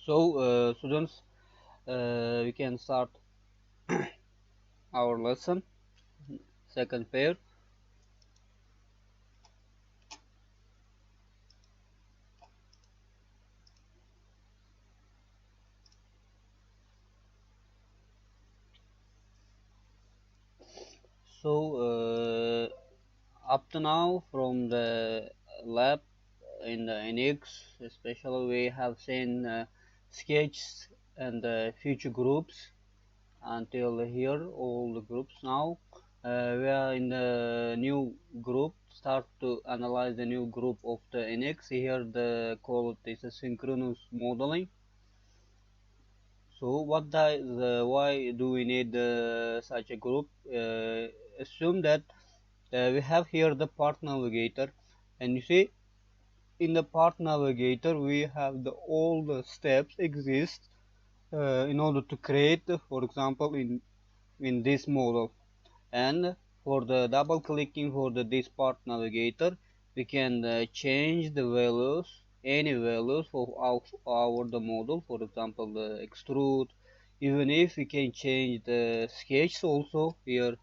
So, students, we can start our lesson, second pair. So, up to now from the lab in the NX, especially we have seen sketches and future groups until here, all the groups now. We are in the new group, start to analyze the new group of the NX. Here the call is a synchronous modeling. So why do we need such a group? Assume that we have here the part navigator, and you see in the part navigator we have all the steps exist in order to create, for example, in this model. And for the double clicking for this part navigator, we can change the values, any values of the model, for example the extrude. Even if we can change the sketch also here,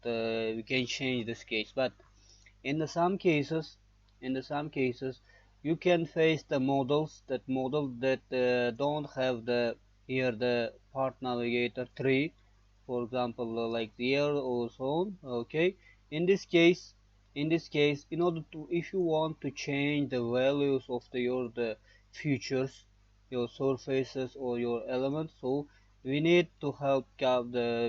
we can change the sketch. But in the some cases you can face the models that don't have the here the part navigator tree, for example like the year or so on. Okay, in this case, in order to, if you want to change the values of the features, your surfaces or your elements, so we need to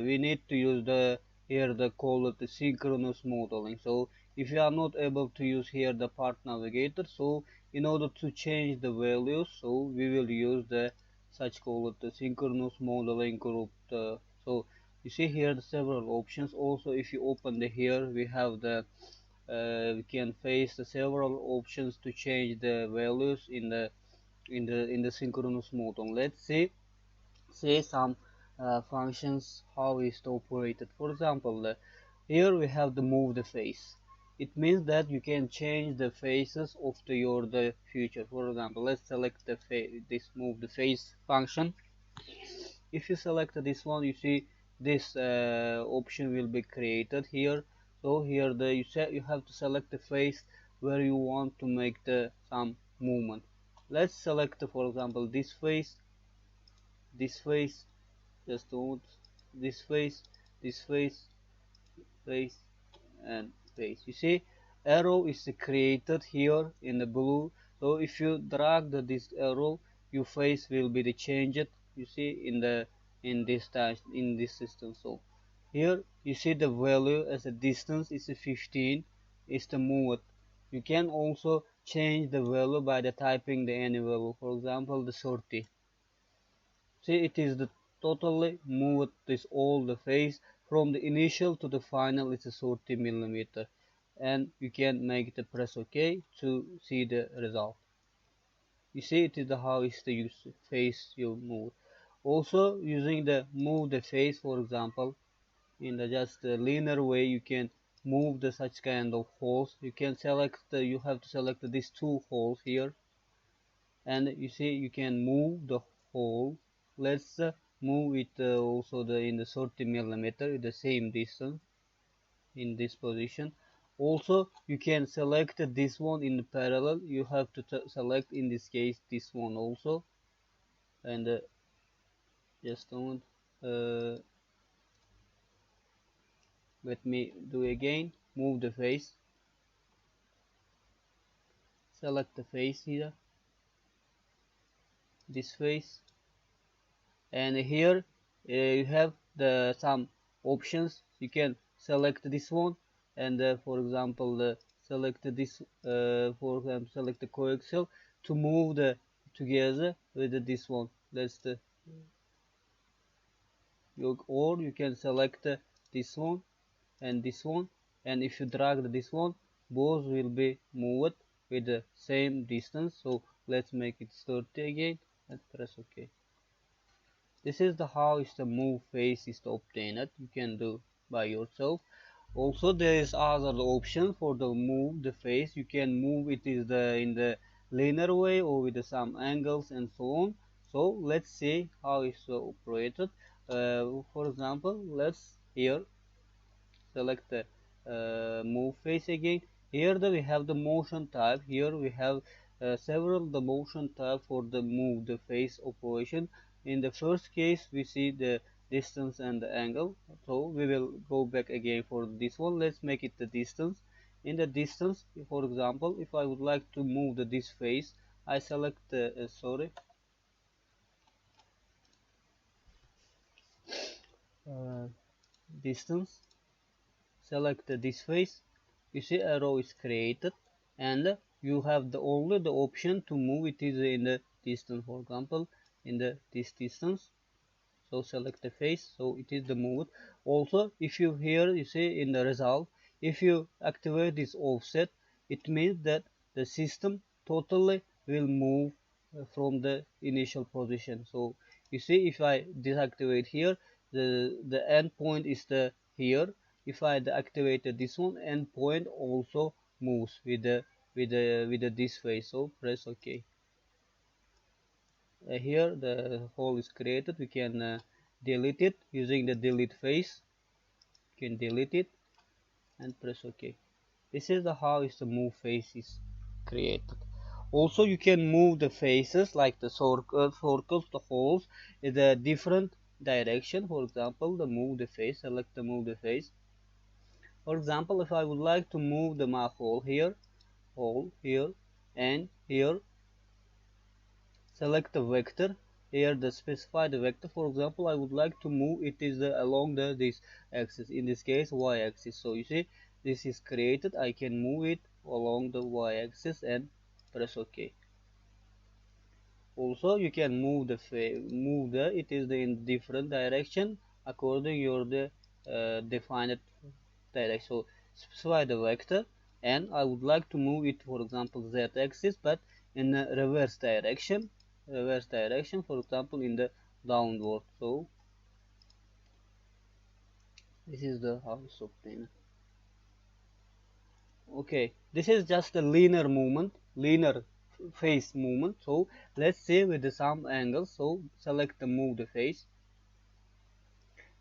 we need to use the here the call it the synchronous modeling. So if you are not able to use here the part navigator, so in order to change the values, so we will use the such call it the synchronous modeling group. So you see here the several options. Also if you open the here, we have the we can face the several options to change the values in the synchronous model. Let's say some functions how is it operated. For example, here we have the move the face. It means that you can change the faces of the future. For example, let's select this move the face function. If you select this one, you see this option will be created here. So here you have to select the face where you want to make the some movement. Let's select, for example, this face, just don't this face, this face, face, and face. You see arrow is created here in the blue. So if you drag this arrow, your face will be the changed, you see, in this system. So here you see the value as a distance is a 15 is the move. You can also change the value by the typing the any value, for example the 30. See, it is the totally moved this all the face from the initial to the final is a 30 millimeter, and you can make the press OK to see the result. You see, it is the how is the use face you move. Also using the move the face, for example, in the just linear way, you can move the such kind of holes. You can select you have to select these two holes here, and you see you can move the hole. Let's move it also in the 30 millimeter the same distance in this position. Also you can select this one in the parallel. You have to select in this case this one also, and just don't let me do again. Move the face, select the face here, this face, and here you have the some options. You can select this one, and for example select this for example select the coaxial to move the together with this one. That's the or you can select this one and this one, and if you drag this one, both will be moved with the same distance. So let's make it 30 again and press OK. This is the how is the move face is obtained. You can do by yourself. Also there is other option for the move the face. You can move it is the in the linear way or with some angles and so on. So let's see how it's operated. For example, let's here select the move face again. Here we have the motion type. Here we have several the motion type for the move the face operation. In the first case we see the distance and the angle, so we will go back again for this one. Let's make it the distance. In the distance, for example, if I would like to move this face, I select the uh, distance, select this face. You see arrow is created, and you have the only the option to move it is in the distance. For example, in this distance, so select the face, so it is the move. Also, if you here you see in the result, if you activate this offset, it means that the system totally will move from the initial position. So you see, if I deactivate here, the end point is the here. If I deactivated this one, end point also moves with the this face. So press OK. Here the hole is created. We can delete it using the delete face. You can delete it and press OK. This is how is the move face is created. Also, you can move the faces like the circles, the holes in a different direction. For example, the move the face. Select the move the face. For example, if I would like to move the my hole here, and here, select the vector. Here the specify the vector. For example, I would like to move it is along this axis, in this case y axis. So you see this is created. I can move it along the y axis and press OK. Also you can move it is in different direction according your defined direction. So specify the vector, and I would like to move it, for example, z axis, but in a reverse direction, for example, in the downward. So this is the house of obtained. Okay, this is just a linear movement, linear face movement. So let's say with the some angles. So select the move the face.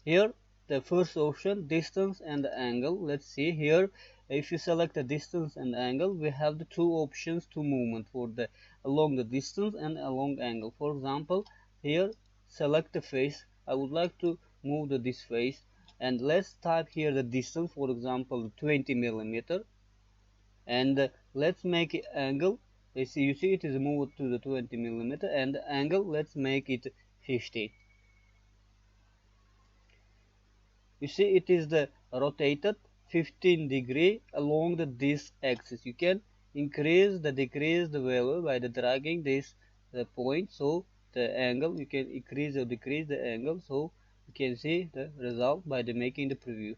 Here the first option, distance and the angle. Let's see here, if you select the distance and angle, we have the two options to movement for the along the distance and along angle. For example, here select the face. I would like to move this face, and let's type here the distance, for example 20 millimeter, and let's make it angle. You see it is moved to the 20 millimeter, and the angle let's make it 50. You see it is the rotated 15-degree along this axis. You can decrease the value by the dragging this the point. So the angle you can increase or decrease the angle. So you can see the result by the making the preview.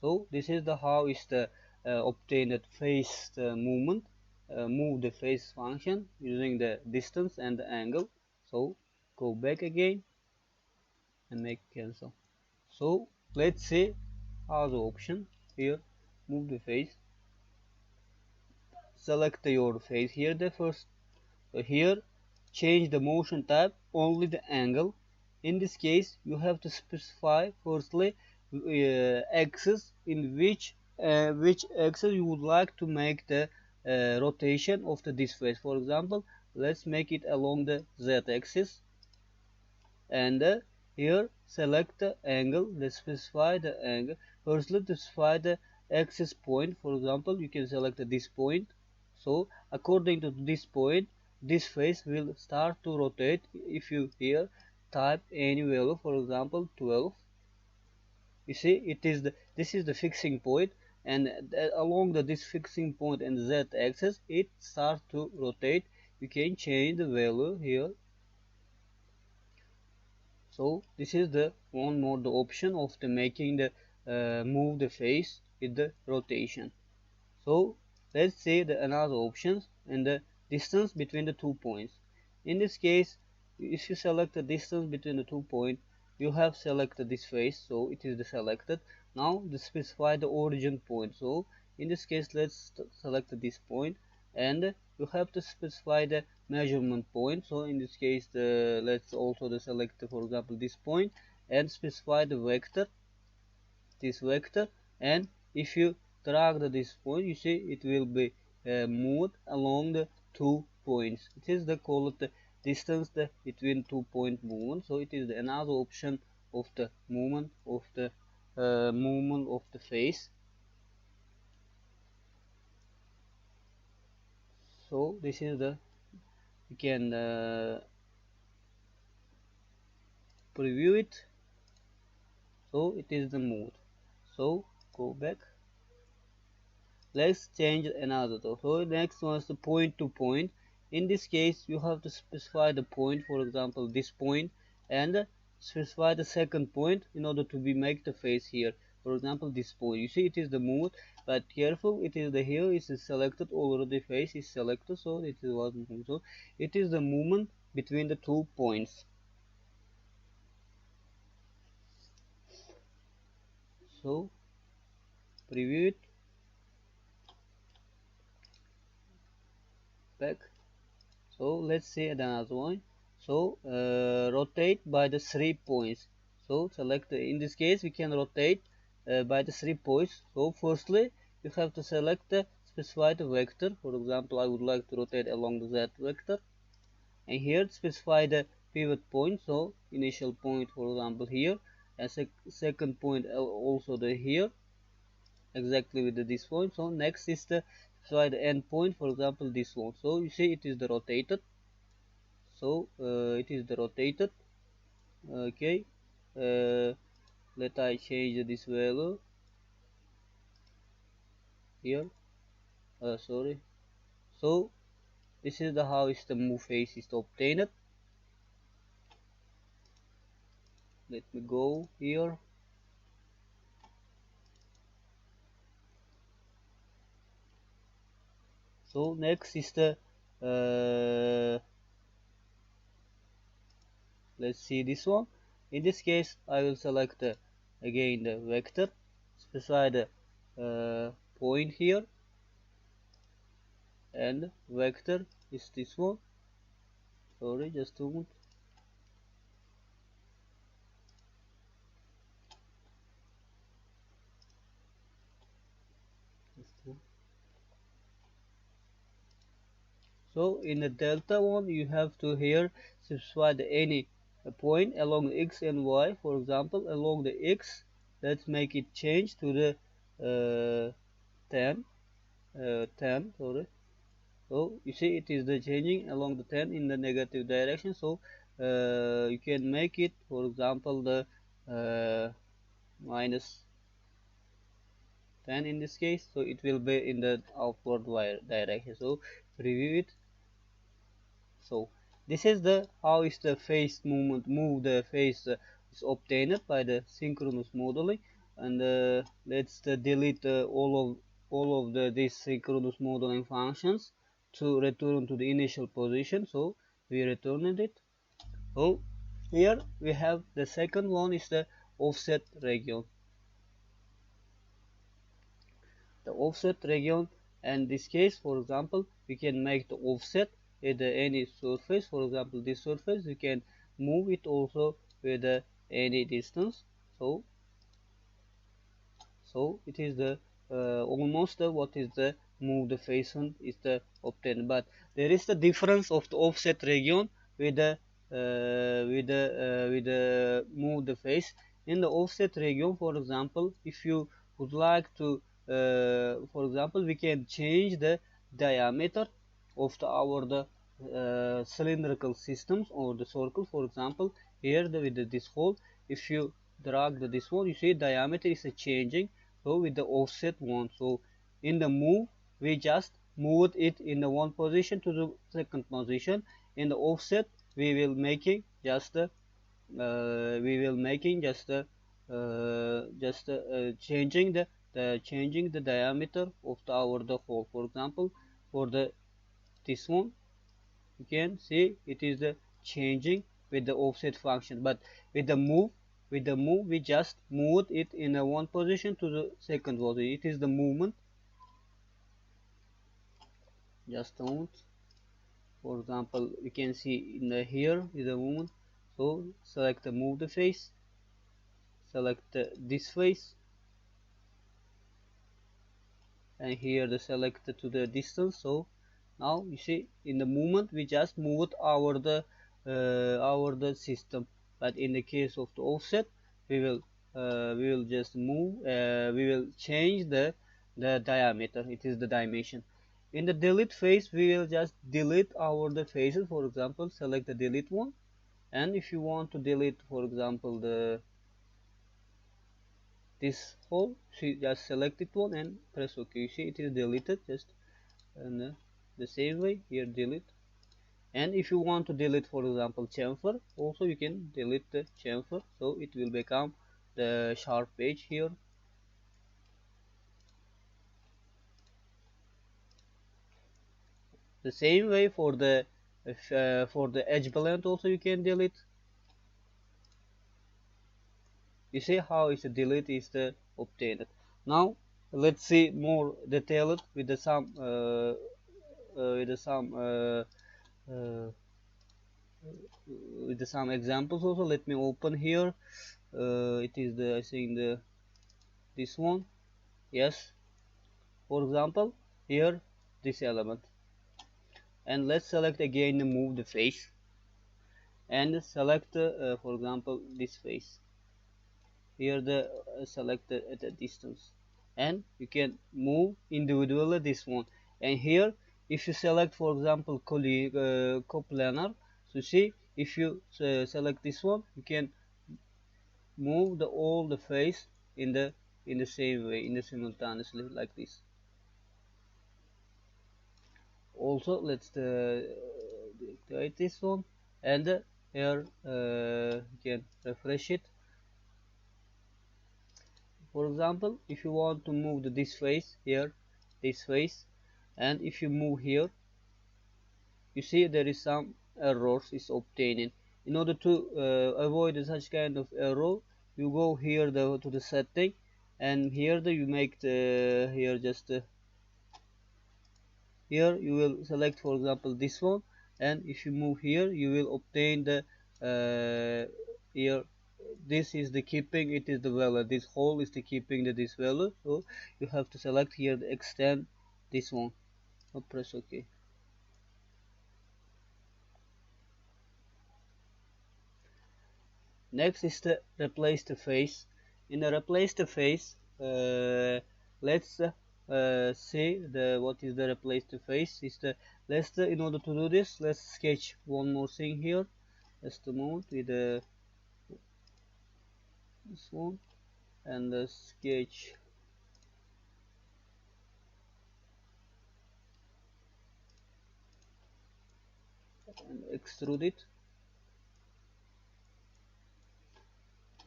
So this is the how is the obtained face movement. Move the face function using the distance and the angle. So go back again and make cancel. So let's see other option. Here move the face, select your face here the first. Here change the motion type, only the angle. In this case you have to specify firstly axis, in which axis you would like to make the rotation of this face. For example, let's make it along the z axis, and here select the angle. Let's specify the angle. Firstly, to specify the axis point. For example, you can select this point. So according to this point, this face will start to rotate. If you here type any value, for example 12, you see it is this is the fixing point, and along this fixing point and z axis it starts to rotate. You can change the value here. So this is the one more the option of the making the move the face with the rotation. So let's say the another options and the distance between the 2 points. In this case, if you select the distance between the 2 points, you have selected this face, so it is the selected. Now to specify the origin point. So in this case, let's select this point, and you have to specify the measurement point. So in this case, let's also select, for example, this point, and specify the vector, this vector. And if you drag this point, you see it will be moved along the 2 points. It is the called the distance between 2 point movement. So it is another option of the movement of the face. So this is the, you can preview it. So it is the mode. So go back. Let's change another though. So next one is the point to point. In this case, you have to specify the point, for example, this point, and specify the second point in order to make the face here. For example, this point. You see, it is the mode, but careful, it is the here is selected already. Face is selected, so it is was moved. So it is the movement between the 2 points. So preview it. Back. So let's see another one. So rotate by the 3 points. So select, in this case we can rotate by the 3 points. So firstly you have to select the specified vector. For example, I would like to rotate along the z vector, and here specify the pivot point. So initial point, for example, here, and second point also the here, exactly with this point. So next is the specify the end point, for example this one. So you see it is the rotated. So it is the rotated. Okay, let I change this value here. Sorry. So this is the how is the move face is obtained. Let me go here. So next is the let's see this one. In this case, I will select again the vector, specify the point here, and vector is this one. Sorry, just a moment. So in the delta one, you have to here specify any point along the x and y. For example, along the x, let's make it change to the 10, 10. Sorry. So you see it is the changing along the 10 in the negative direction. So you can make it, for example, the minus 10 in this case. So it will be in the outward direction. So preview it. So this is the how is the face movement move the face is obtained by the synchronous modeling. And let's delete all of these synchronous modeling functions to return to the initial position. So we returned it. So here we have the second one is the offset region. The offset region, and this case, for example, we can make the offset with any surface. For example, this surface we can move it also with any distance. So it is the almost what is the move the face on is the obtained, but there is the difference of the offset region with the move the face. In the offset region, for example, if you would like to for example, we can change the diameter of our cylindrical systems or the circle. For example, here with this hole, if you drag this one, you see diameter is changing. So with the offset one, so in the move we just moved it in the one position to the second position. In the offset we will making just changing the diameter of the hole. For example, for this one, you can see it is the changing with the offset function, but with the move we just moved it in a one position to the second position. It is the movement. Just a moment. For example, you can see in the here is the movement. So select the move the face, select this face, and here the select to the distance. So now you see in the movement we just moved our the system, but in the case of the offset we will just move, we will change the diameter, it is the dimension. In the delete phase we will just delete our the faces. For example, select the delete one, and if you want to delete, for example, this whole, see, just select it one and press OK. You see it is deleted, just and the same way here delete. And if you want to delete, for example, chamfer, also you can delete the chamfer, so it will become the sharp edge here. The same way for the edge blend also you can delete. You see how is the delete is the obtained. Now let's see more detailed with the some uh, with some examples also. Let me open here. It is the, I think, the this one. Yes, for example, here this element, and let's select again the move the face, and select for example this face. Here the select at a distance, and you can move individually this one. And here if you select, for example, coplanar, so see if you select this one, you can move all the face in the same way, in the simultaneously, like this. Also let's deactivate this one, and here you can refresh it. For example, if you want to move this face here, this face, and if you move here, you see there is some errors is obtaining. In order to avoid such kind of error, you go here to the setting, and here you make the here just here you will select, for example, this one, and if you move here you will obtain the here this is the keeping, it is the value, this whole is the keeping this value. So you have to select here the extend this one. Now press OK. Next is the replace the face. In the replace the face, let's see the what is the replace the face is the, let's in order to do this, let's sketch one more thing here. Just a moment with this one, and the sketch and extrude it,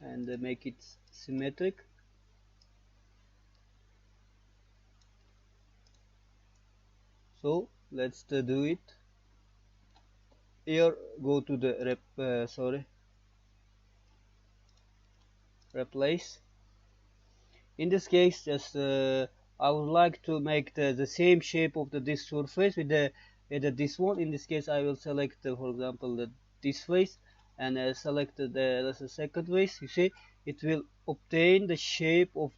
and make it symmetric. So let's do it. Here go to the replace. In this case, just I would like to make the same shape of this surface with this one. In this case, I will select for example this face, and select the second face. You see it will obtain the shape of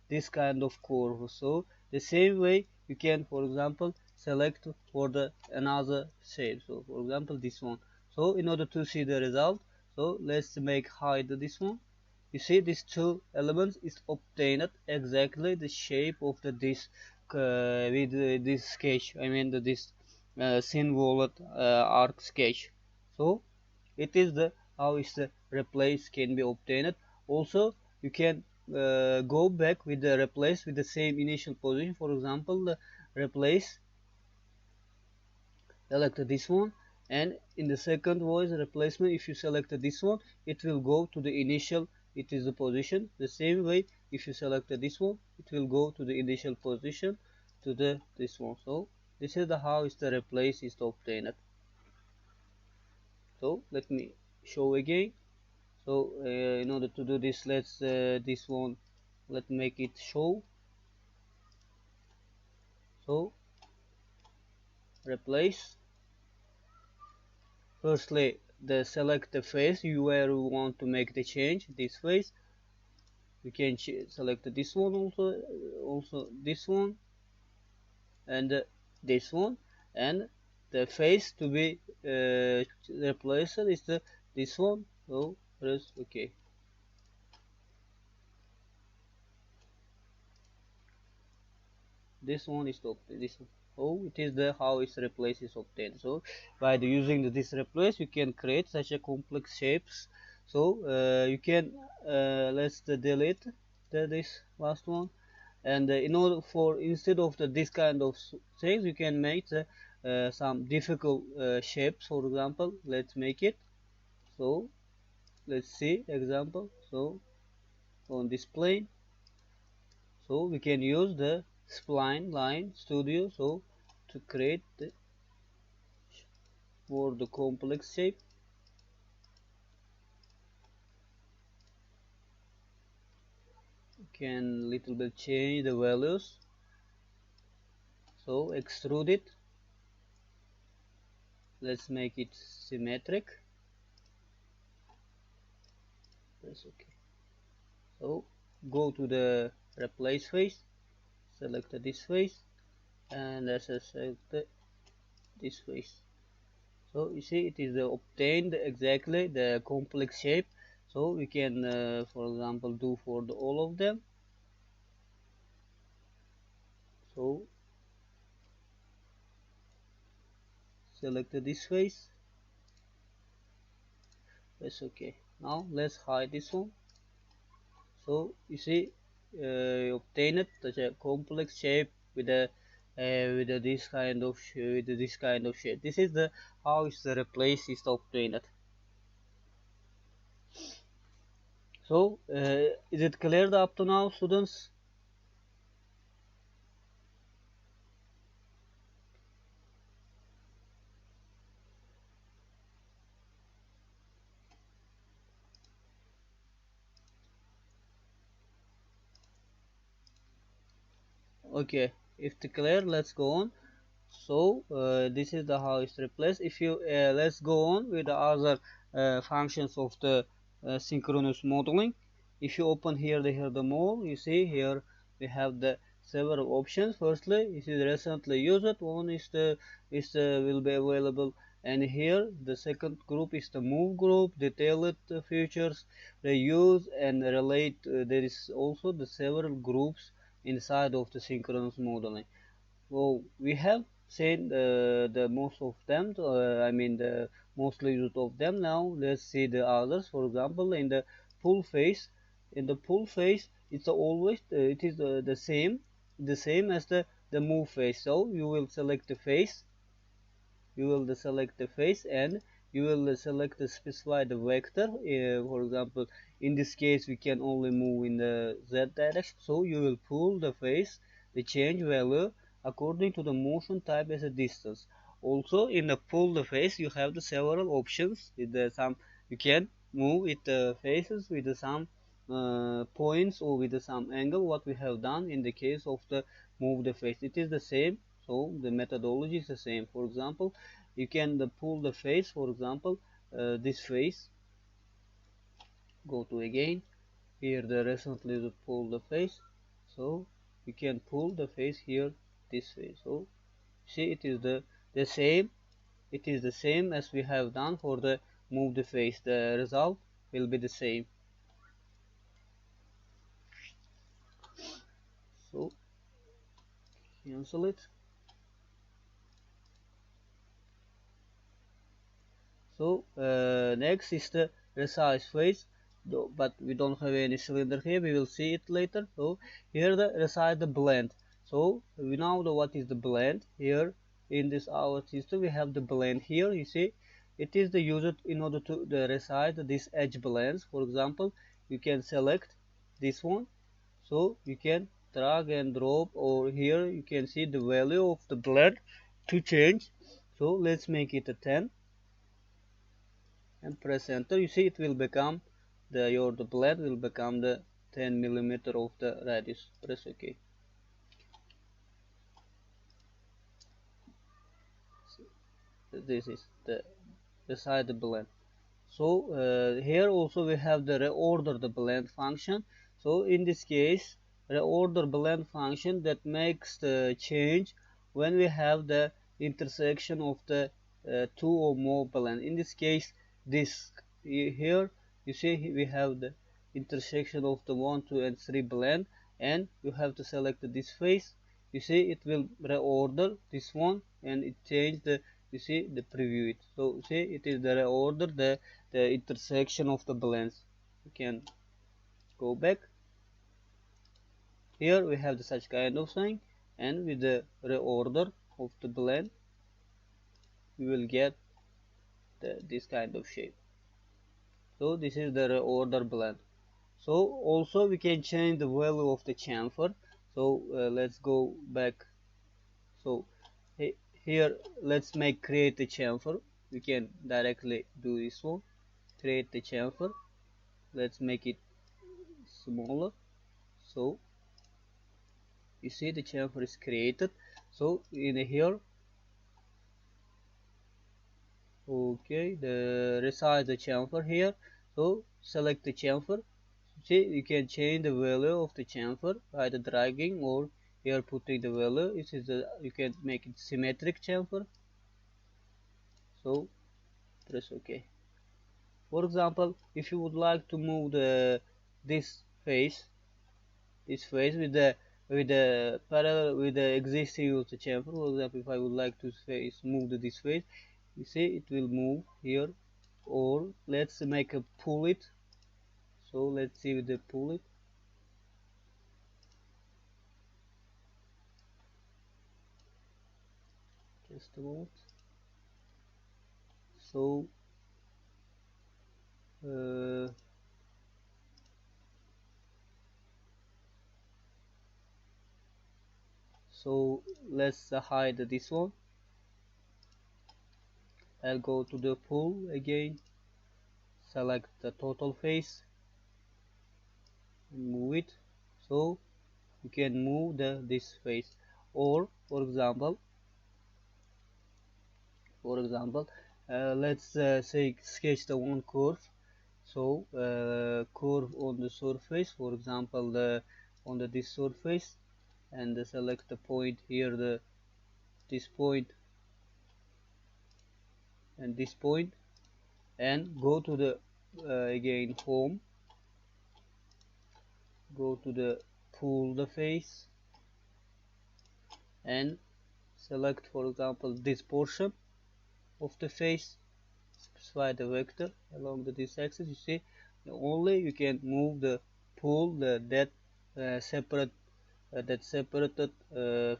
this kind of curve. So the same way you can, for example, select for the another shape. So for example this one. So in order to see the result, so let's make hide this one. You see these two elements is obtained exactly the shape of this with this sketch, I mean this thin wallet arc sketch. So it is the how is the replace can be obtained. Also you can go back with the replace with the same initial position. For example, the replace, select this one, and in the second voice replacement, if you select this one, it will go to the initial, it is the position. The same way if you select this one, it will go to the initial position to this one. So this is the how is the replace is obtained. So let me show again. So in order to do this, let's this one, let's make it show. So replace, firstly select the face where we want to make the change. This face we can select this one, also this one, and this one, and the face to be replaced is this one. So press OK. This one is the this one. Oh, it is the how its replace is obtained. So by using this replace, you can create such a complex shapes. So you can let's delete this last one, and in order for instead of this kind of things, you can make some difficult shapes. For example, let's make it. So let's see example. So on this plane, so we can use the spline line studio so to create for the complex shape. You can little bit change the values, so extrude it. Let's make it symmetric. That's okay. So go to the replace face, select this face, and let's select this face. So you see it is obtained exactly the complex shape. So we can for example do for all of them. So select this face. That's okay. Now let's hide this one. So you see obtained such a complex shape with this kind of shape. This is the how is the replace is obtained. So is it clear up to now, students? Okay, if it's clear, let's go on. So this is the how it's replaced. If you let's go on with the other functions of the synchronous modeling. If you open here the model, you see here we have the several options. Firstly, it is recently used. One is the will be available, and here the second group is the move group, detailed features, reuse and relate. There is also the several groups inside of the synchronous modeling. Well, we have seen the most of them. I mean the mostly used of them. Now let's see the others. For example, in the pull phase, it's always it is the same as the move phase. So you will select the phase, you will select the face, and you will select the specify the vector. For example, in this case we can only move in the z direction, so you will pull the face the change value according to the motion type as a distance. Also in the pull the face you have the several options with the some you can move with the faces with the some points or with the some angle what we have done in the case of the move the face. It is the same, so the methodology is the same. For example, you can pull the face. For example, this face, go to again here the recently pull the face, so you can pull the face here this way. So see it is the same, it is the same as we have done for the move the face. The result will be the same. So cancel it. So next is the resize face, but we don't have any cylinder here. We will see it later. So here the resize the blend. So we now know what is the blend. Here in this our system we have the blend. Here you see it is the user in order to the resize this edge blends. For example, you can select this one. So you can drag and drop, or here you can see the value of the blend to change. So let's make it a 10 and press enter. You see it will become the blade will become the 10 millimeter of the radius. Press OK. This is resize the blend. So here also we have the reorder the blend function. So in this case, reorder blend function that makes the change when we have the intersection of the two or more blend. In this case, this here you see we have the intersection of the 1, 2, and 3 blend, and you have to select this face. You see it will reorder this one, and it change the, you see the preview it. So see it is the reorder the intersection of the blends. You can go back. Here we have the such kind of thing, and with the reorder of the blend we will get this kind of shape. So this is the reorder blend. So also we can change the value of the chamfer. So let's go back. So here let's create the chamfer. We can directly do this one, create the chamfer. Let's make it smaller. So you see the chamfer is created. So in here, okay, the resize the chamfer here. So select the chamfer. See, you can change the value of the chamfer by the dragging, or here putting the value. This is the, you can make it symmetric chamfer. So press OK. For example, if you would like to move this face with the parallel with the existing of the chamfer. For example, if I would like to move this face, you see it will move here. Or let's make a pull it. So let's see with the pull it. Just a moment. So so let's hide this one. I'll go to the pull again, select the total face and move it. So you can move this face. Or for example, let's say sketch the one curve. So curve on the surface, for example on this surface, and select the point here, this point and this point, and go to the again home, go to the pull the face and select, for example, this portion of the face, specify the vector along this axis. You see only you can move the pull that separated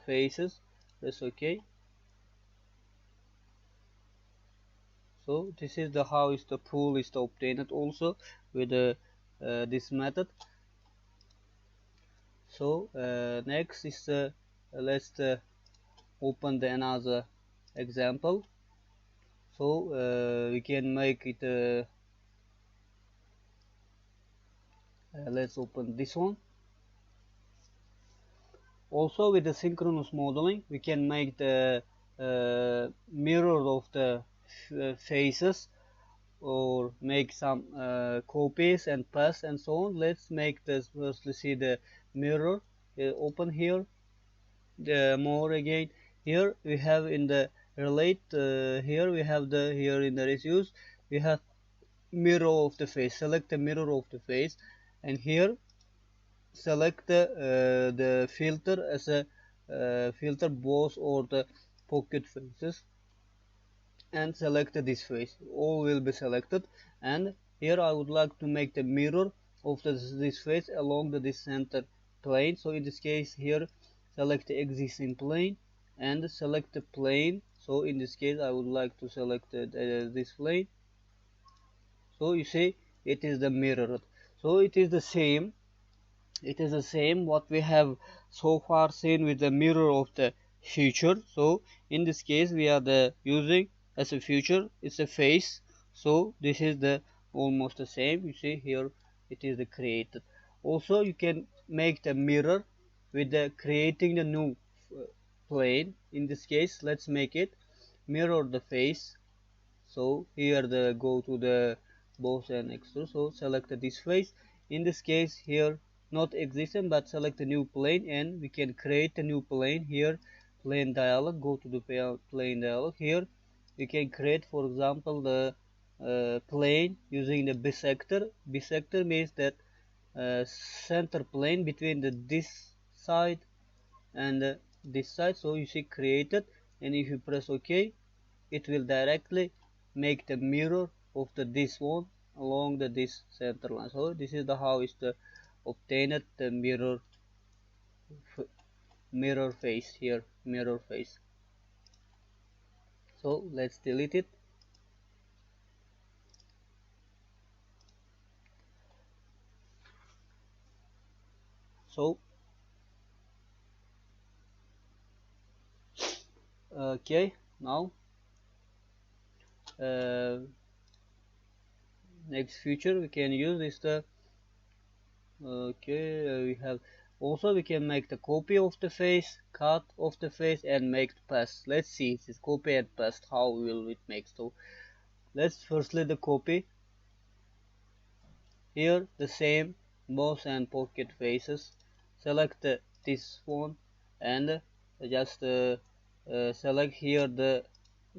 faces. That's okay. So this is the how is the pull is obtained also with this method. So next is let's open the another example. So we can make it let's open this one. Also with the synchronous modeling we can make the mirror of the faces, or make some copies and pass and so on. Let's make this firstly see the mirror. Open here the more again. Here we have in the relate, here we have the, here in the residues we have mirror of the face. Select the mirror of the face, and here select the filter as a filter both or the pocket faces, and select this face. All will be selected, and here I would like to make the mirror of this face along this center plane. So in this case here select the existing plane and select the plane. So in this case I would like to select this plane. So you see it is the mirror. So it is the same what we have so far seen with the mirror of the future. So in this case we are using as a future, it's a face. So this is the almost the same. You see here it is the created. Also you can make the mirror with the creating the new plane. In this case let's make it mirror the face. So here the go to the both and extrude. So select this face. In this case here not existing, but select a new plane and we can create a new plane here. Plane dialog. Go to the plane dialog. Here we can create, for example, the plane using the bisector. Bisector means that center plane between this side and this side. So you see created, and if you press OK, it will directly make the mirror of this one along this center line. So this is the how is the obtained the mirror face here, mirror face. So let's delete it. So okay, now next feature we can use is the okay, we have also we can make the copy of the face, cut of the face, and make the paste. Let's see this copy and paste, how will it make. So let's firstly the copy. Here the same both and pocket faces. Select this one and just select here the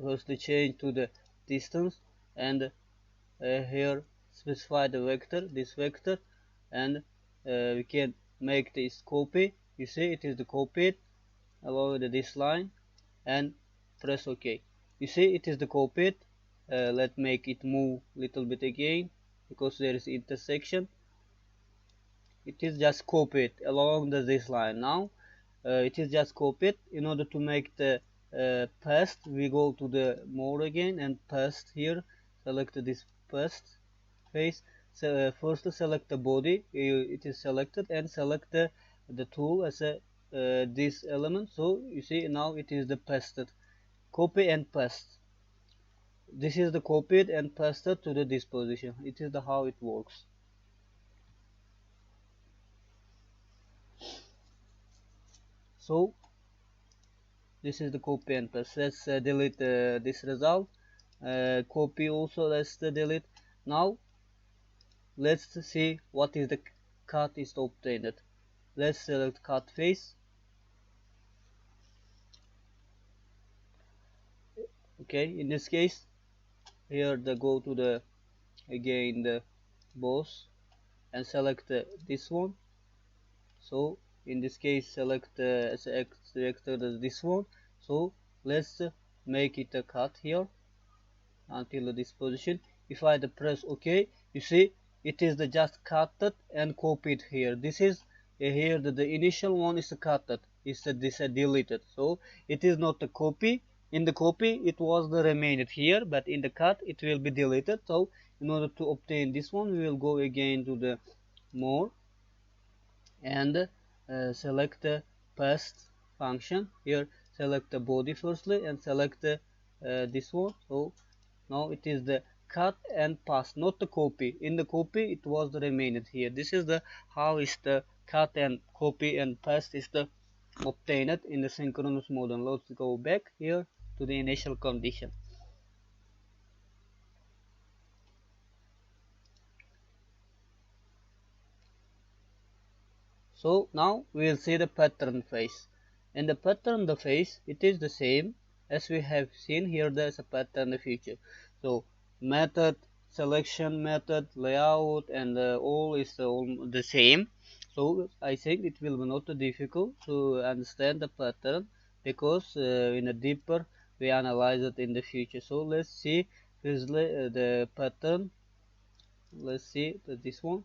firstly change to the distance, and here specify the vector, this vector, and we can make this copy. You see it is the copied along this line, and press OK. You see it is the copied. Let's make it move little bit again because there is intersection. It is just copied along this line. Now it is just copied. In order to make the paste, we go to the mode again and paste here. Select this paste face. So first select the body. It is selected, and select the tool as a this element. So you see now it is the pasted. Copy and paste. This is the copied and pasted to the this position. It is the how it works. So this is the copy and paste. Let's delete this result. Copy also, let's delete. Now let's see what is the cut is obtained. Let's select cut face. Okay, in this case here the go to the again the boss and select this one. So in this case select this one. So let's make it a cut here until this position. If I press OK, you see it is the just cutted and copied here. This is here the initial one is cutted, is this deleted. So it is not a copy. In the copy it was the remained here, but in the cut it will be deleted. So in order to obtain this one, we will go again to the more and select the paste function. Here select the body firstly and select this one. So now it is the cut and paste, not the copy. In the copy it was the remained here. This is the how is the cut and copy and paste is the obtained in the synchronous model. Let's go back here to the initial condition. So now we will see the pattern face. In the pattern the face, it is the same as we have seen here. There's a pattern feature. So method, selection method, layout, and all is all the same. So I think it will be not difficult to understand the pattern because in a deeper we analyze it in the future. So let's see the pattern. Let's see this one.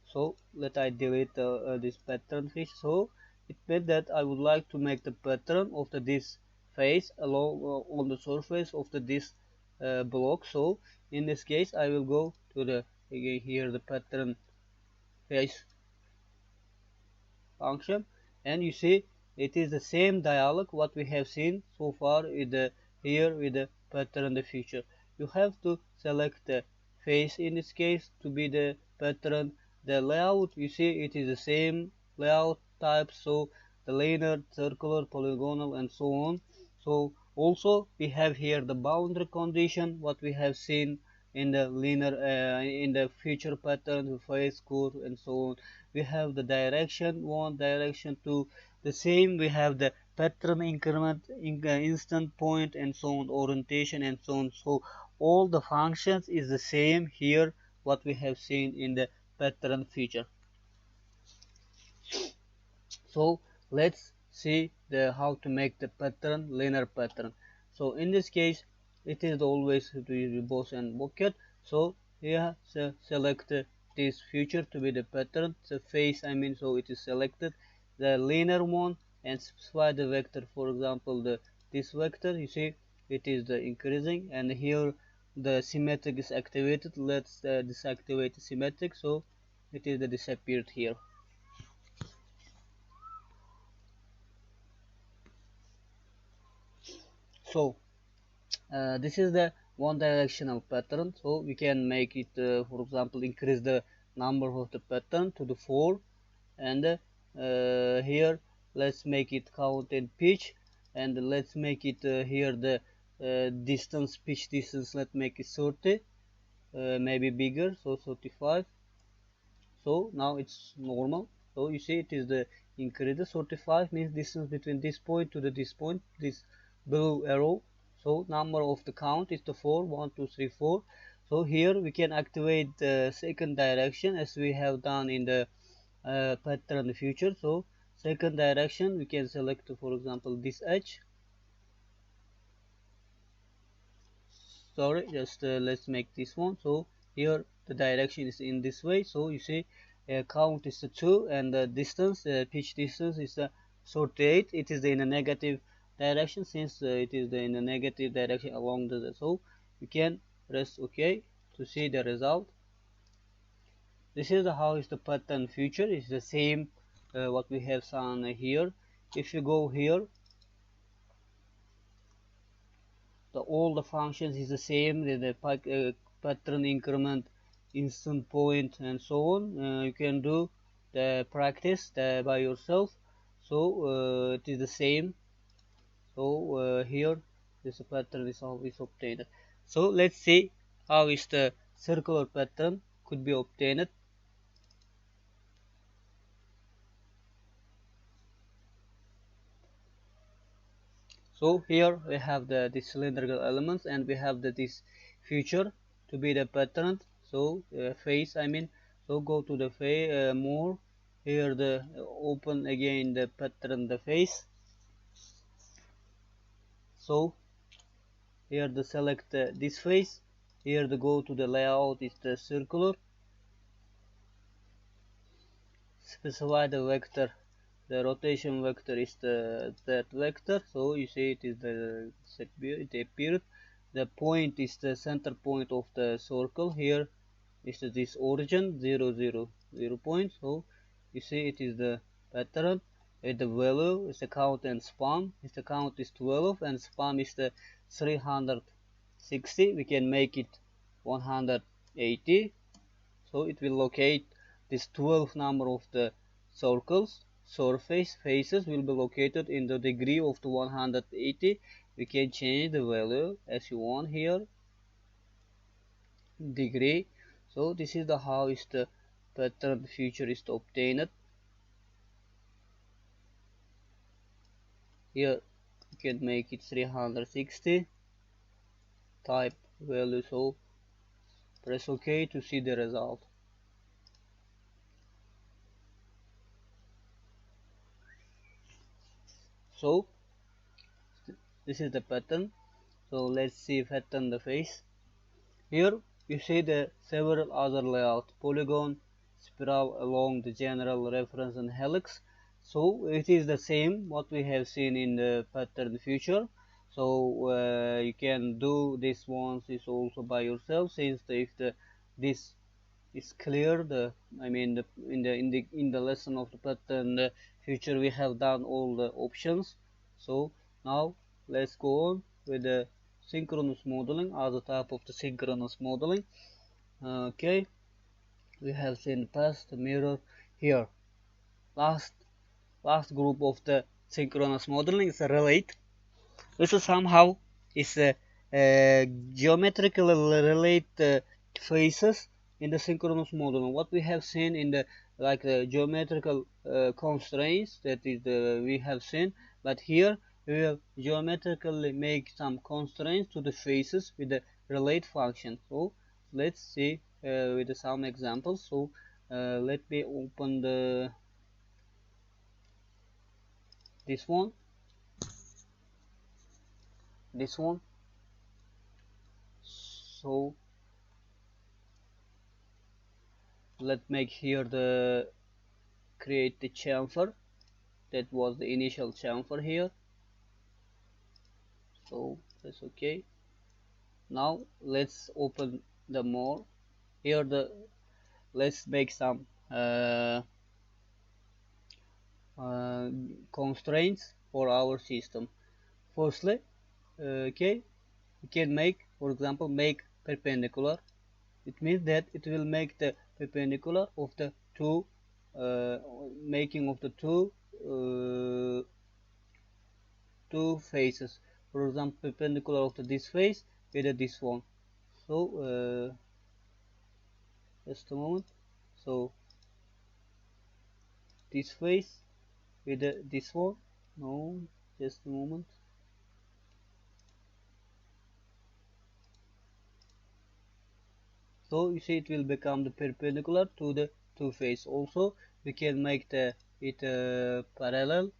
So let I delete this pattern fish. So it meant that I would like to make the pattern of this face along on the surface of this block. So in this case I will go to the again here the pattern face function, and you see it is the same dialog what we have seen so far with the here with the pattern the feature. You have to select the face in this case to be the pattern. The layout, you see it is the same layout type, so the linear, circular, polygonal, and so on. So Also, we have here the boundary condition, what we have seen in the linear, in the feature pattern, the phase curve, and so on. We have the direction 1, direction 2. The same, we have the pattern increment, instant point, and so on, orientation, and so on. So all the functions is the same here, what we have seen in the pattern feature. So let's see how to make the pattern linear pattern. So in this case, it is always to use boss and bucket. So here select this feature to be the pattern, the face, I mean, so it is selected the linear one, and specify the vector. For example, this vector, you see it is the increasing, and here the symmetric is activated. Let's deactivate the symmetric, so it is the disappeared here. So this is the one directional pattern, so we can make it, for example, increase the number of the pattern to the 4, and here let's make it count and pitch, and let's make it here the distance, pitch distance, let's make it 30, maybe bigger, so 35. So now it's normal. So you see it is the increase. 45 means distance between this point to this point, this blue arrow. So number of the count is the 4, 1, 2, 3, 4. So here we can activate the second direction as we have done in the pattern future. So second direction we can select, for example, this edge. Sorry, just let's make this one. So here the direction is in this way. So you see count is the 2, and the distance, pitch distance is the 38. It is in a negative direction, since it is in a negative direction along the, so you can press OK to see the result. This is how is the pattern feature. It's the same what we have seen here. If you go here, all the functions is the same, the pattern increment, instant point, and so on. You can do the practice by yourself. So it is the same. So here this pattern is always obtained. So let's see how is the circular pattern could be obtained. So here we have the cylindrical elements, and we have this feature to be the pattern. So face, I mean, so go to the face more. Here the open again the pattern, the face. So here the select this face. Here the go to the layout is the circular. Specify the vector. The rotation vector is that vector. So you see it is the set view, it appeared. The point is the center point of the circle. Here is this origin 0, 0, 0 point. So you see it is the pattern. The value is the count and span. If the count is 12 and span is the 360, we can make it 180. So it will locate this 12 number of the circles. Faces will be located in the degree of the 180. We can change the value as you want here, degree. So this is the how is the pattern feature is obtained. Here you can make it 360, type value, so press OK to see the result. So this is the pattern. So let's see pattern the face. Here you see the several other layout: polygon, spiral along the general reference, and helix. So it is the same what we have seen in the pattern feature. So you can do this ones is also by yourself, since if this is clear, I mean in the lesson of the pattern feature we have done all the options. So now let's go on with the synchronous modeling, other type of the synchronous modeling. Okay, we have seen past the mirror. Here last group of the synchronous modeling is relate. This is somehow is geometrically relate faces in the synchronous modeling. What we have seen in the like the geometrical constraints, that is the we have seen, but here we will geometrically make some constraints to the faces with the relate function. So let's see with some examples. So let me open the this one, this one. So let's make here the create the chamfer. That was the initial chamfer here. So that's okay. Now let's open the more. Here the let's make some uh, constraints for our system. Firstly, okay, we can make, for example, make perpendicular. It means that it will make the perpendicular of the two, uh, making of the two faces. For example, perpendicular of this face with this one. So just a moment. So this face with this one. No, just a moment. So you see it will become the perpendicular to the two face. Also we can make the it parallel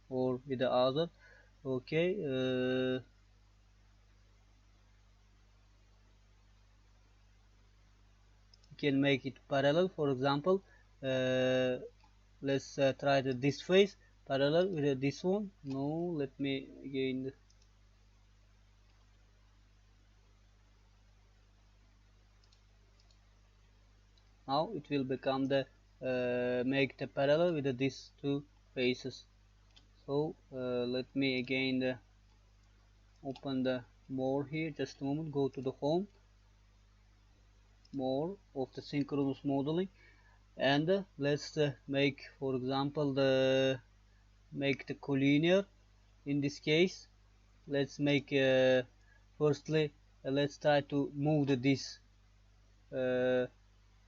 or with the other. Okay. You can make it parallel. For example, let's try this face parallel with this one. No, let me again. Now it will become the make the parallel with these two faces. So let me again open the more here. Just a moment. Go to the home, more of the synchronous modeling, and let's make, for example, the make the collinear. In this case, let's make firstly let's try to move this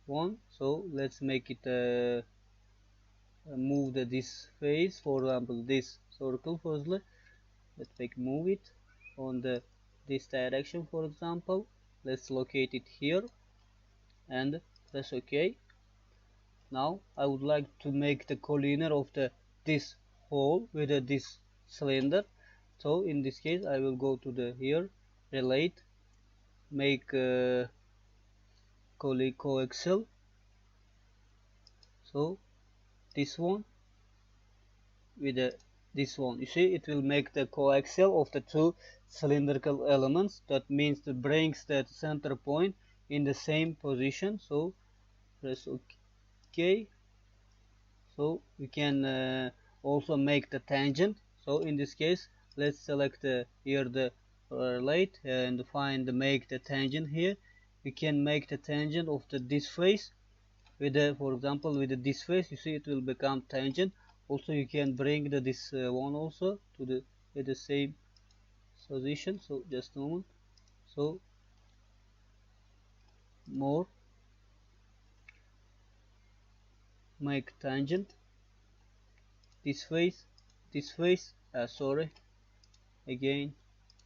one. So let's make it move this face. For example, this circle firstly. Let's make move it on the this direction. For example, let's locate it here and press OK. Now I would like to make the collinear of the this hole with this cylinder. So in this case I will go to the here relate, make coaxial. So this one with this one, you see it will make the coaxial of the two cylindrical elements. That means it brings the center point in the same position. So press OK. So we can also make the tangent. So in this case let's select here the relate and find the make the tangent here. We can make the tangent of this face with for example with this face. You see it will become tangent. Also you can bring this one also to the same position. So just a moment. So more, make tangent this face sorry, again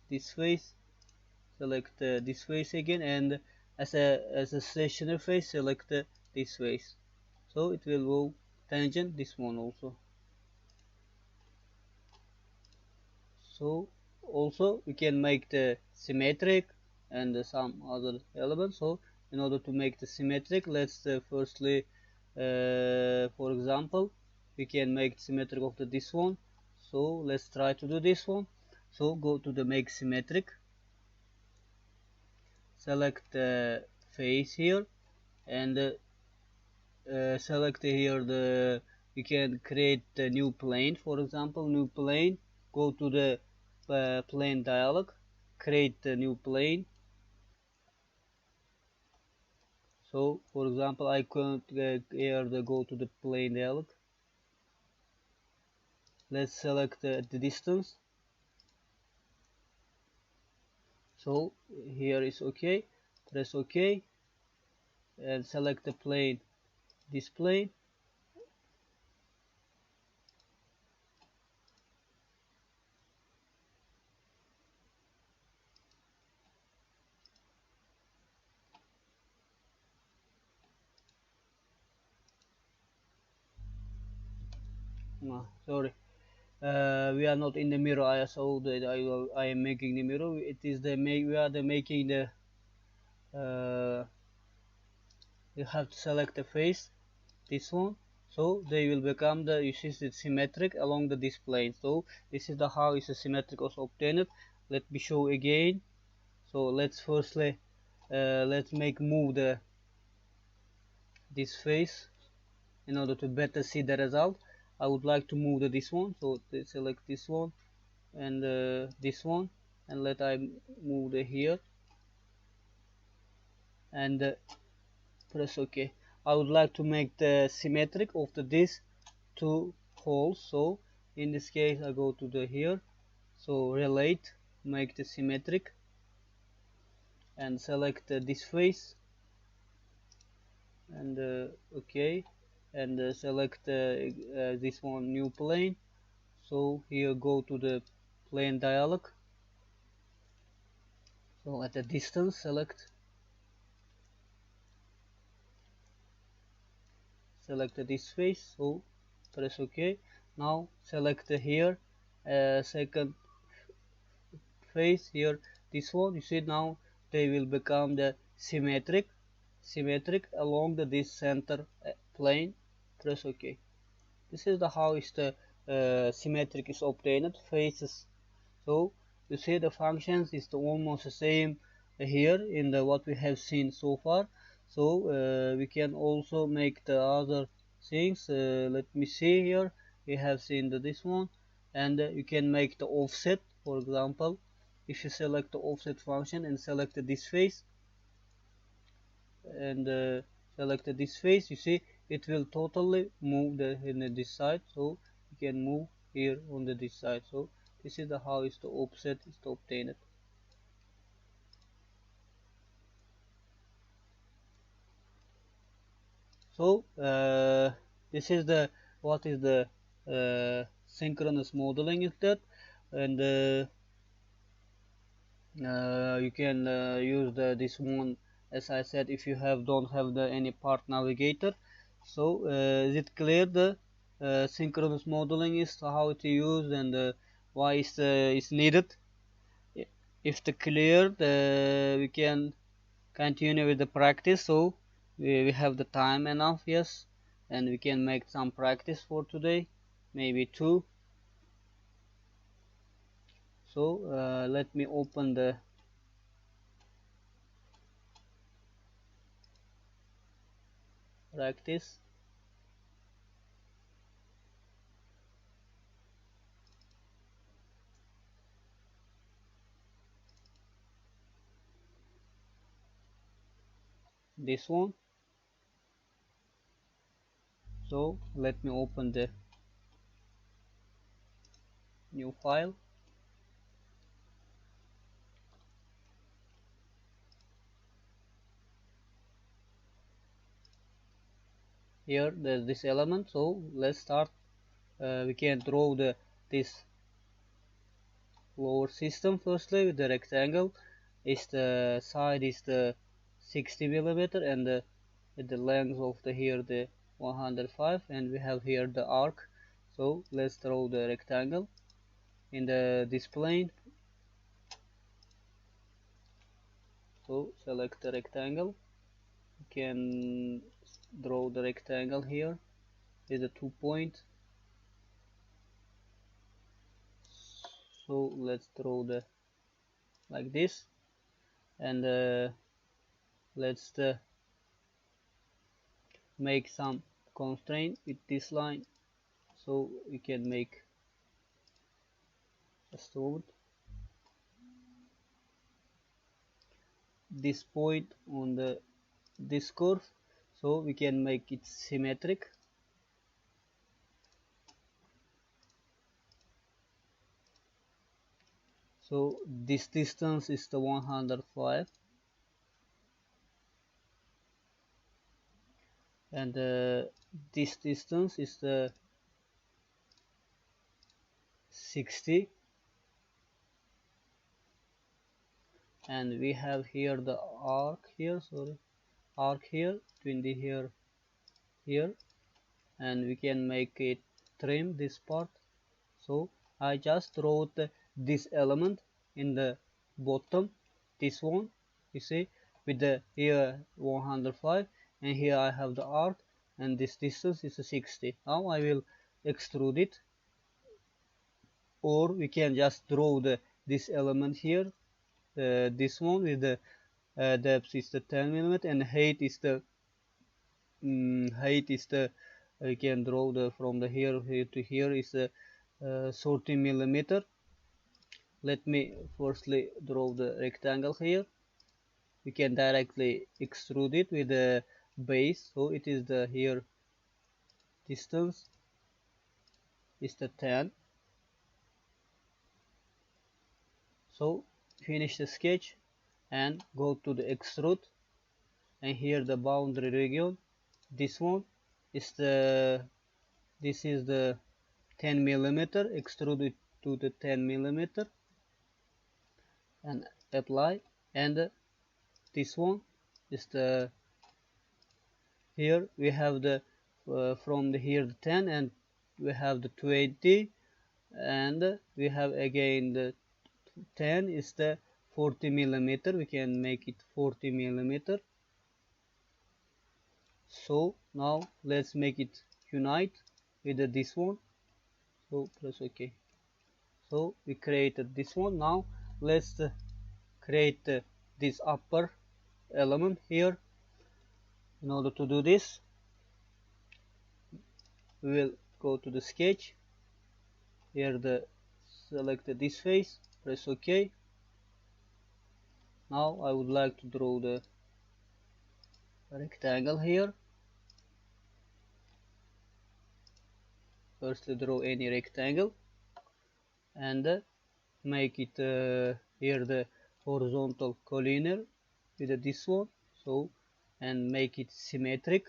this face, select this face again, and as a stationary face select this face. So it will go tangent this one also. So also we can make the symmetric and some other elements. So in order to make the symmetric, let's firstly for example we can make symmetric of this one. So let's try to do this one. So go to the make symmetric, select the face here, and select here the you can create a new plane. For example, new plane, go to the plane dialog, create a new plane. So for example I could here go to the plane dialog, let's select the distance, So here is OK. Press OK and select the plane, this plane. Sorry, we are not in the mirror. I saw that I am making the mirror. It is the we are the making the. You have to select the face, this one. So they will become the, you see, the symmetric along the this plane. So this is the how is the symmetric also obtained. Let me show again. So let's firstly let's make move the this face in order to better see the result. I would like to move the this one. So select this one and this one, and let I move the here and press OK. I would like to make the symmetric of the this two holes. So in this case I go to the here, so relate, make the symmetric and select this face and OK, and select this one, new plane. So here go to the plane dialog. So at a distance select this face, so press OK. Now select here second face here, this one. You see now they will become the symmetric along this center plane. Press OK. This is the how is the symmetric is obtained faces. So you see the functions is almost the same here in the what we have seen so far. So we can also make the other things. Let me see here. We have seen this one, and you can make the offset. For example, if you select the offset function and select this face and select this face, you see it will totally move in this side. So you can move here on this side. So this is the how is the offset is obtained. So this is the what is the synchronous modeling is that, and you can use this one, as I said, if you don't have any part navigator. So is it clear the synchronous modeling is how it is used and why is needed? If the clear, we can continue with the practice. So we have the time enough, yes, and we can make some practice for today, maybe two. So let me open the practice. This one. So let me open the new file. Here there's this element. So let's start. We can draw this lower system firstly with the rectangle. Is the side is the 60 millimeter and the length of here the 105, and we have here the arc. So let's draw the rectangle in this plane. So select the rectangle. You can draw the rectangle here with the 2 point. So let's draw the like this, and let's make some constraint with this line. So we can make a stored this point on this curve, so we can make it symmetric. So this distance is the 105, and this distance is the 60, and we have here the arc here, between the here, and we can make it trim this part. So I just wrote this element in the bottom, this one, you see, with the here 105, and here I have the arc, and this distance is 60. Now I will extrude it, or we can just draw this element here, this one with the depth is the 10 millimeter, and height is the we can draw the from the here to here is the 30 millimeter. Let me firstly draw the rectangle here. We can directly extrude it with the base, so it is the here distance is the 10. So finish the sketch and go to the extrude, and here the boundary region, this one is the this is the 10 millimeter, extrude it to the 10 millimeter and apply, and this one is the here we have the from the here the 10, and we have the 20, and we have again the 10 is the 40 millimeter. We can make it 40 millimeter. So now let's make it unite with this one. So press OK. So we created this one. Now let's create this upper element here. In order to do this, we will go to the sketch. Here select this face, press OK. Now I would like to draw the rectangle here. Firstly draw any rectangle, and make it here the horizontal collinear with this one, so, and make it symmetric,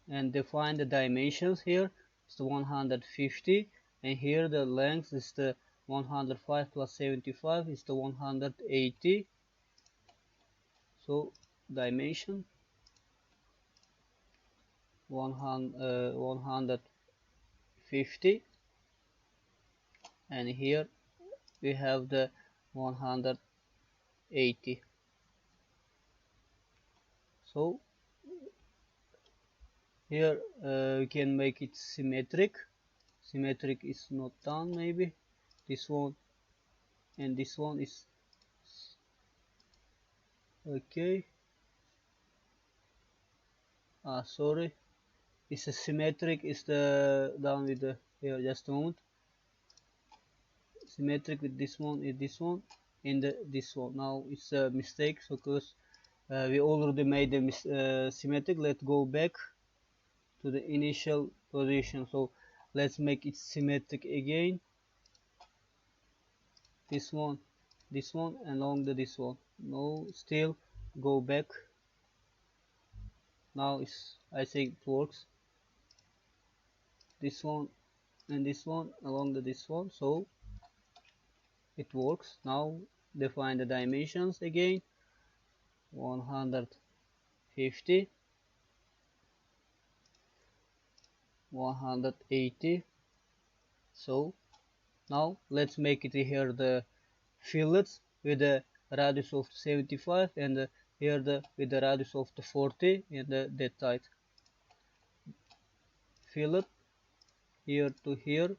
and define the dimensions. Here is the 150, and here the length is the 105 plus 75 is the 180. So dimension 150, and here we have the 180. So here we can make it symmetric. Symmetric is not done, maybe this one and this one is okay. Sorry, it's a symmetric is the done with the here, just a moment. Symmetric with this one is this one and this one. Now it's a mistake because we already made the symmetric. Let's go back to the initial position. So let's make it symmetric again. This one, along this one. No, still go back. Now I think it works. This one and this one along this one, so it works. Now define the dimensions again. 150, 180. So now let's make it here the fillets with the radius of 75, and here with the radius of the 40, and that height. Fillet here to here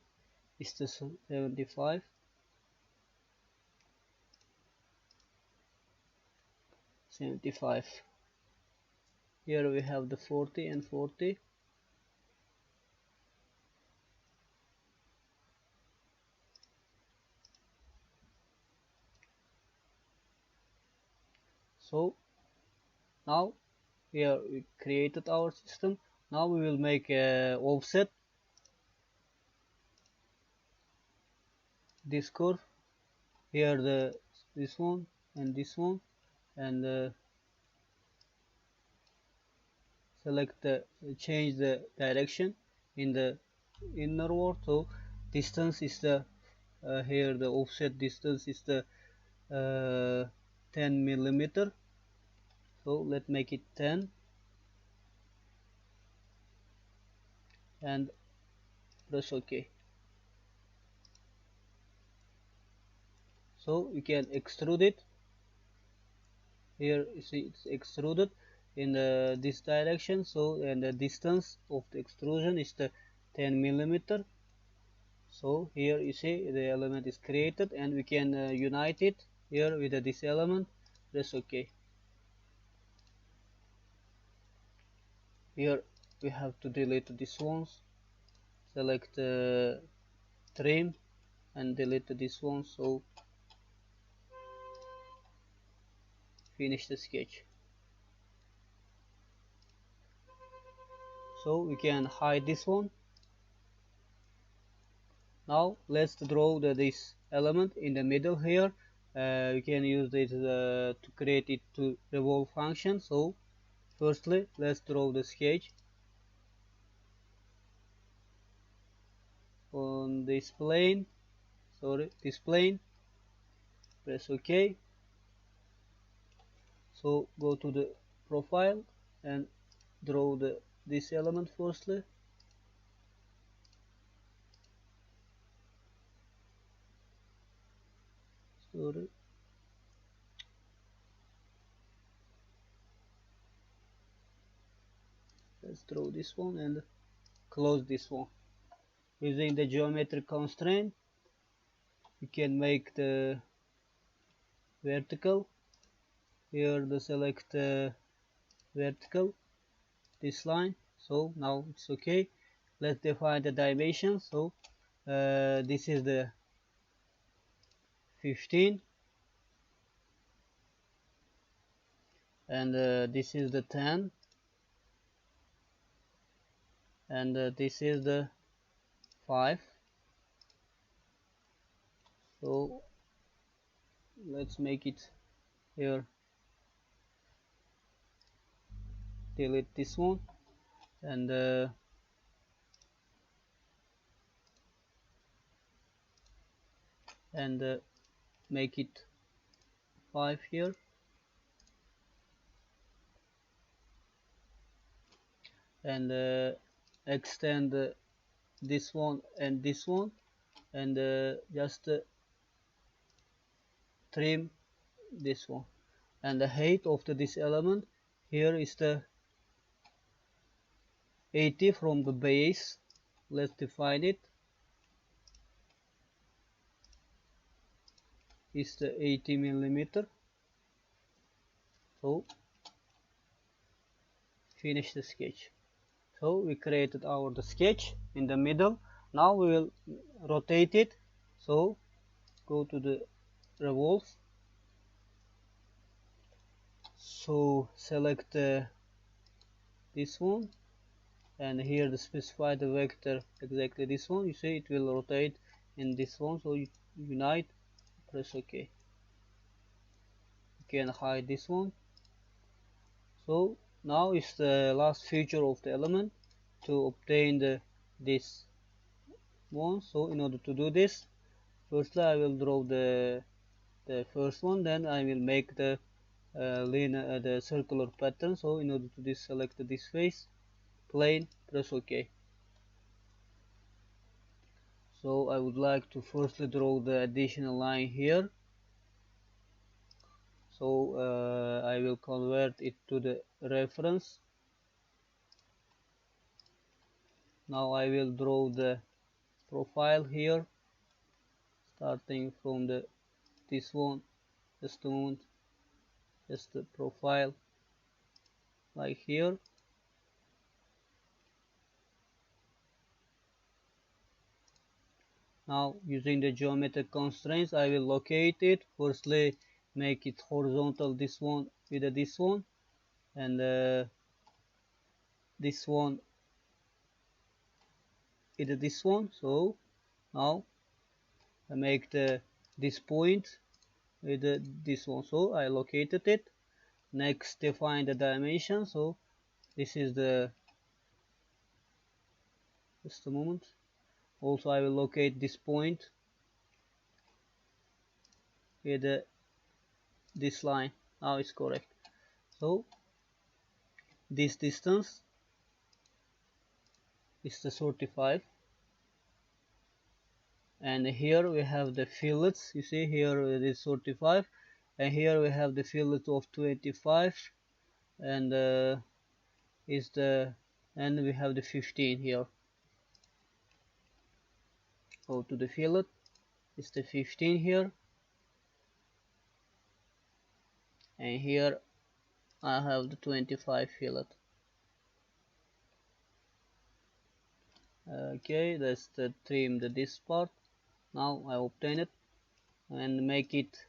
is the 75. 75. Here we have the 40 and 40. So now here we created our system. Now we will make a offset this curve here, this one and this one, and select the change the direction in the innerward. So distance is the here the offset distance is the 10 millimeter. So let's make it 10 and press OK. So you can extrude it. Here you see it's extruded in this direction. So and the distance of the extrusion is the 10 millimeter. So here you see the element is created, and we can unite it here with this element. Press OK. Here we have to delete these ones. Select trim and delete this one. So finish the sketch. So we can hide this one. Now let's draw this element in the middle here. We can use this to create it to revolve function. So firstly, let's draw the sketch on this plane. This plane. Press OK. So go to the profile and draw this element firstly. Let's draw this one and close this one. Using the geometric constraint, you can make the vertical. Here the select vertical, this line. So now it's okay. Let's define the dimensions. So this is the 15 and this is the 10 and this is the 5. So let's make it here, delete this one and make it 5 here, and extend this one and this one, and just trim this one. And the height of this element here is the 80 from the base. Let's define it. Is the 80 millimeter. So finish the sketch. So we created the sketch in the middle. Now we will rotate it. So go to the revolve. So select this one, and here to specify the vector exactly this one. You see it will rotate in this one. So you unite, press OK. You can hide this one. So now is the last feature of the element to obtain this one. So in order to do this, firstly I will draw the first one, then I will make the the circular pattern. So in order to this, select this face, plane, press OK. So I would like to firstly draw the additional line here. So I will convert it to the reference. Now I will draw the profile here, starting from this one, just a moment, just the profile like here. Now using the geometric constraints, I will locate it. Firstly, make it horizontal, this one with this one, and this one either this one. So now I make this point with this one, so I located it. Next, define the dimension. So this is just a moment. Also I will locate this point with this line. Now it's correct. So this distance is the 35, and here we have the fillets. You see here it is 35, and here we have the fillet of 25, and is the and we have the 15 here. Go to the fillet, it's the 15 here, and here I have the 25 fillet. Okay, that's the trim this part. Now I obtain it and make it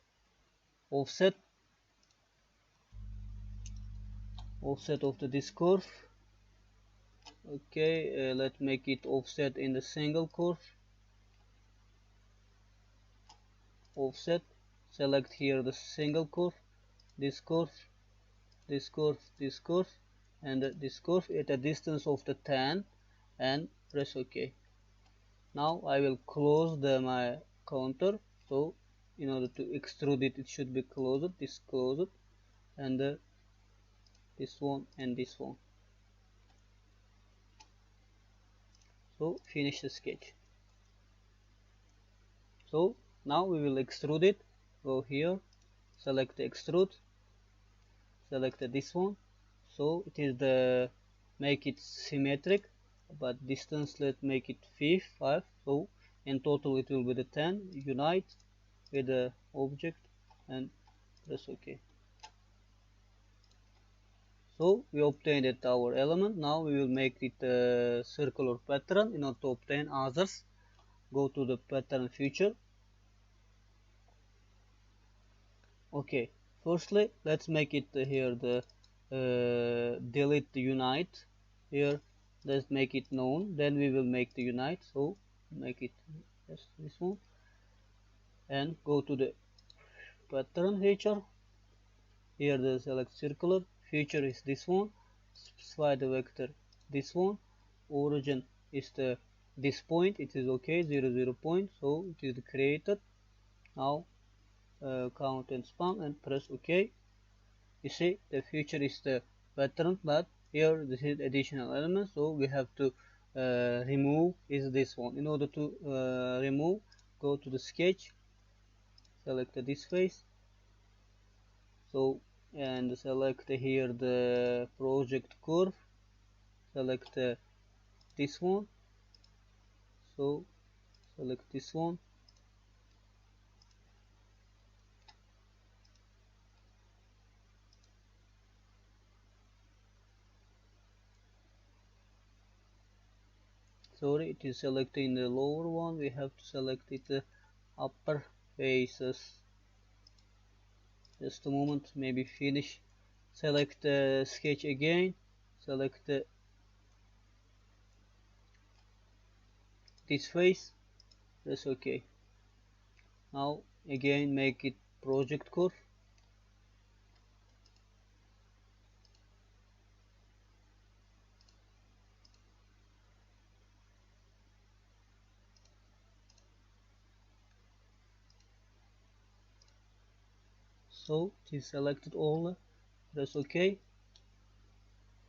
offset of this curve. Okay, let's make it offset in the single curve. Offset, select here the single curve, this curve, this curve, this curve, and this curve at a distance of the 10, and press OK. Now I will close my counter. So in order to extrude it, it should be closed, this closed, and this one and this one. So finish the sketch. So now we will extrude it. Go here, select the extrude, select this one. So it is make it symmetric, but distance let's make it 5. So in total it will be the 10. Unite with the object and press OK. So we obtained our element. Now we will make it a circular pattern. In order to obtain others, go to the pattern feature. Okay, firstly let's make it here the delete the unite. Here let's make it known, then we will make the unite. So make it just this one and go to the pattern feature. Here the select circular feature is this one, specify the vector this one, origin is this point, it is okay, 0 point, so it is created. Now count and span and press OK. You see the feature is the pattern, but here this is additional element, so we have to remove is this one. In order to remove, go to the sketch, select this face, so and select here the project curve, select this one, so select this one, sorry it is selected in the lower one, we have to select it upper faces. Just a moment, maybe finish, select the sketch again, select this face, press OK. Now again make it project curve, so it is selected all, press OK.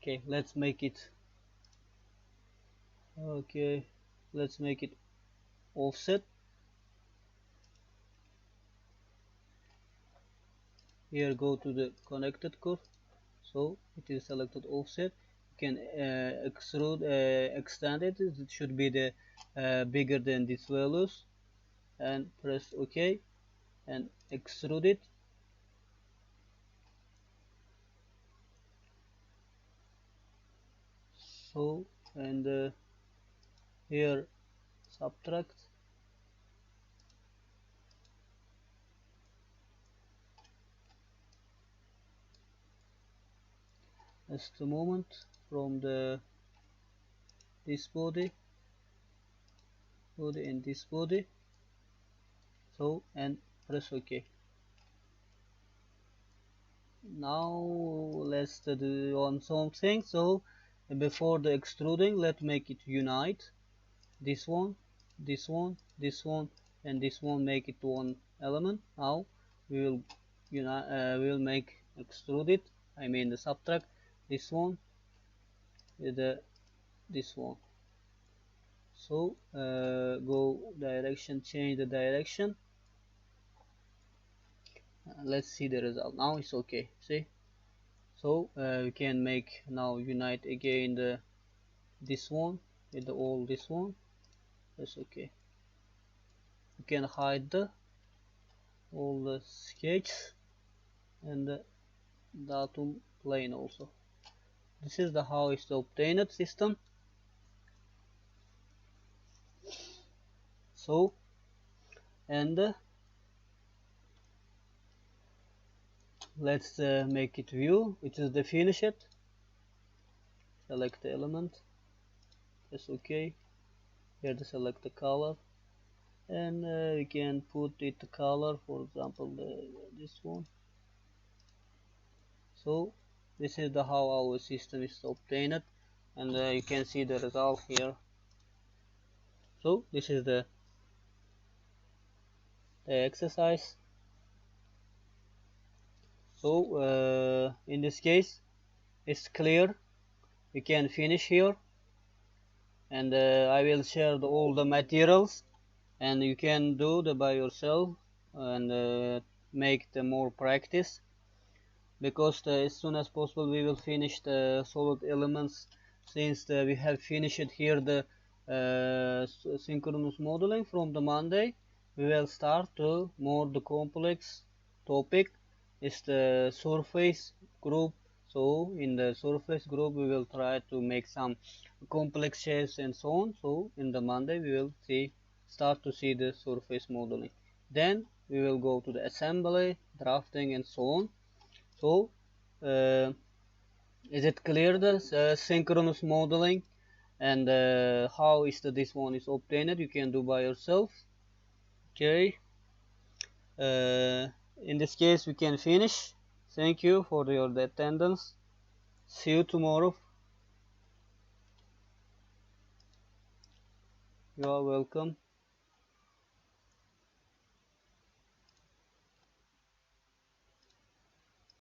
Okay, let's make it offset. Here go to the connected curve, so it is selected offset. You can extend it, it should be the bigger than these values, and press OK and extrude it. So and here subtract, just a moment, from this body body and this body. So, and press OK. Now let's do on something. So before the extruding, let's make it unite. This one, this one, this one, and this one, make it one element. Now we will unite. We will make extrude it. I mean the subtract this one with this one. So go direction, change the direction. Let's see the result. Now it's okay. See. So we can make now unite again the this one with the all this one. That's okay. You can hide the all the sketch and the datum plane also. This is the how is the obtained system. So and let's make it view, which is the finish it. Select the element. That's okay. Here to select the color, and we can put it the color, for example this one. So this is the how our system is obtained, and you can see the result here. So this is the exercise. So in this case it's clear. We can finish here, and I will share all the materials, and you can do the by yourself and make the more practice, because as soon as possible we will finish the solid elements, since we have finished here the synchronous modeling. From the Monday we will start to more the complex topic is the surface group. So in the surface group we will try to make some complex shapes and so on. So in the Monday we will start to see the surface modeling. Then we will go to the assembly, drafting and so on. So is it clear the synchronous modeling and how is this one is obtained? You can do by yourself. Okay. In this case we can finish. Thank you for your attendance. See you tomorrow. You are welcome.